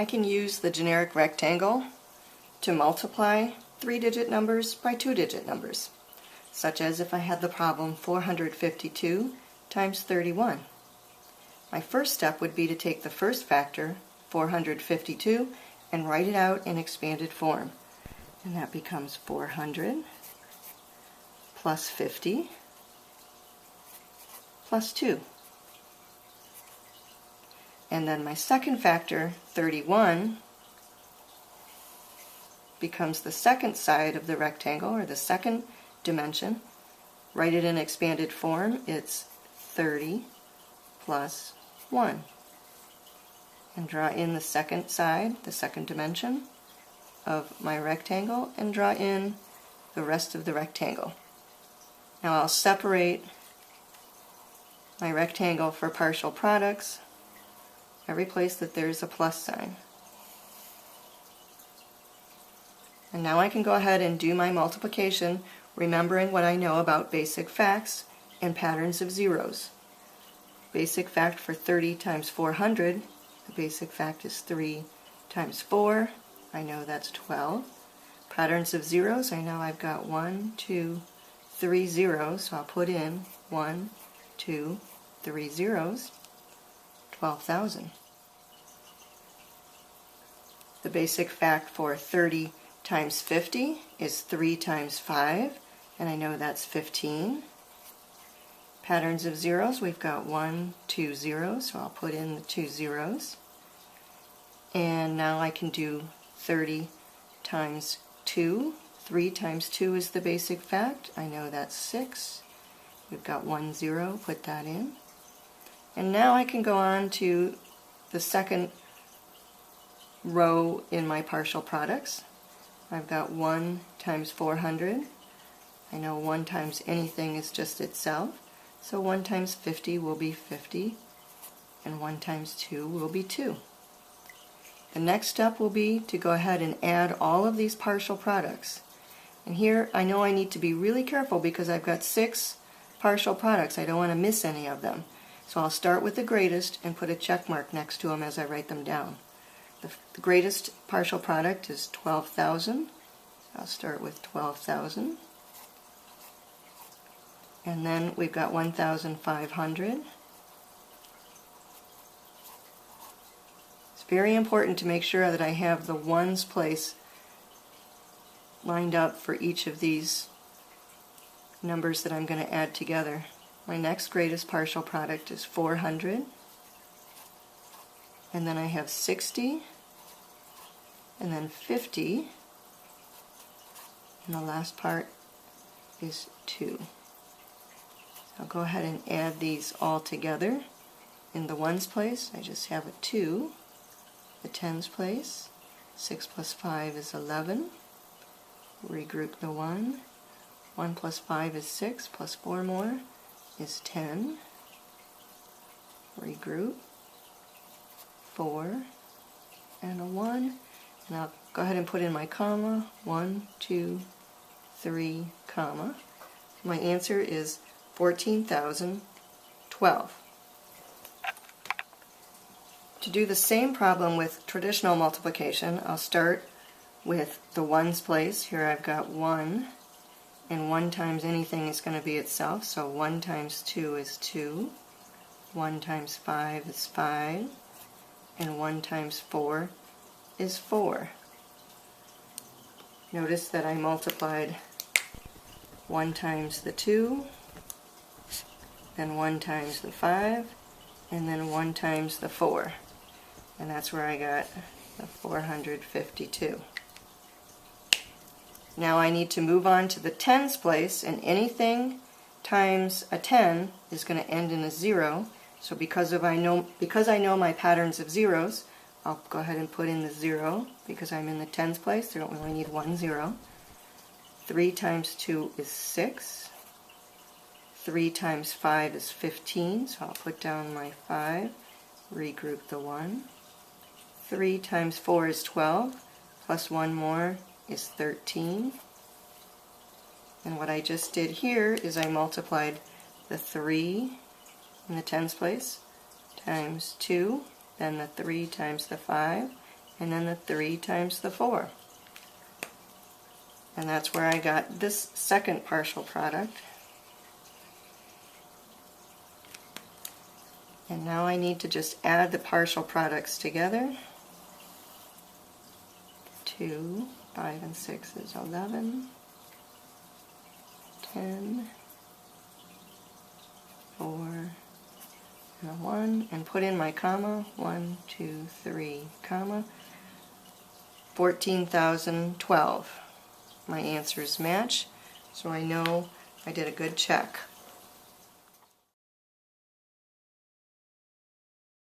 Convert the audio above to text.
I can use the generic rectangle to multiply 3-digit numbers by 2-digit numbers, such as if I had the problem 452 times 31. My first step would be to take the first factor, 452, and write it out in expanded form. And that becomes 400 plus 50 plus 2. And then my second factor, 31, becomes the second side of the rectangle, or the second dimension. Write it in expanded form. It's 30 plus 1. And draw in the second side, the second dimension of my rectangle, and draw in the rest of the rectangle. Now I'll separate my rectangle for partial products every place that there's a plus sign. And now I can go ahead and do my multiplication, remembering what I know about basic facts and patterns of zeros. Basic fact for 30 times 400, the basic fact is 3 times 4. I know that's 12. Patterns of zeros, I know I've got 1, 2, 3 zeros, so I'll put in 1, 2, 3 zeros, 12,000. The basic fact for 30 times 50 is 3 times 5, and I know that's 15. Patterns of zeros, we've got 1, 2 zeros, so I'll put in the 2 zeros. And now I can do 30 times 2. 3 times 2 is the basic fact. I know that's 6. We've got 1 0, put that in. And now I can go on to the second row in my partial products. I've got 1 times 400. I know 1 times anything is just itself, so 1 times 50 will be 50, and 1 times 2 will be 2. The next step will be to go ahead and add all of these partial products. And here I know I need to be really careful because I've got 6 partial products. I don't want to miss any of them. So I'll start with the greatest and put a check mark next to them as I write them down. The greatest partial product is 12,000. I'll start with 12,000. And then we've got 1,500. It's very important to make sure that I have the ones place lined up for each of these numbers that I'm going to add together. My next greatest partial product is 400. And then I have 60, and then 50, and the last part is 2. So I'll go ahead and add these all together. In the ones place, I just have a 2. The tens place, 6 plus 5 is 11. Regroup the 1. 1 plus 5 is 6, plus 4 more is 10. Regroup. 4 and a 1, and I'll go ahead and put in my comma, 1, 2, 3, comma. My answer is 14,012. To do the same problem with traditional multiplication, I'll start with the ones place. Here I've got 1, and 1 times anything is going to be itself, so 1 times 2 is 2, 1 times 5 is 5, and 1 times 4 is 4. Notice that I multiplied 1 times the 2, then 1 times the 5, and then 1 times the 4. And that's where I got the 452. Now I need to move on to the tens place, and anything times a 10 is going to end in a 0. So because I know my patterns of zeros, I'll go ahead and put in the 0 because I'm in the tens place. I don't really need 1 0. 3 times 2 is 6. 3 times 5 is 15, so I'll put down my 5, regroup the 1. 3 times 4 is 12, plus 1 more is 13. And what I just did here is I multiplied the 3 in the tens place times 2, then the 3 times the 5, and then the 3 times the 4. And that's where I got this second partial product. And now I need to just add the partial products together. 2, 5 and 6 is 11, 10, 4, and a 1, and put in my comma, 1, 2, 3, comma, 14,012. My answers match, so I know I did a good check.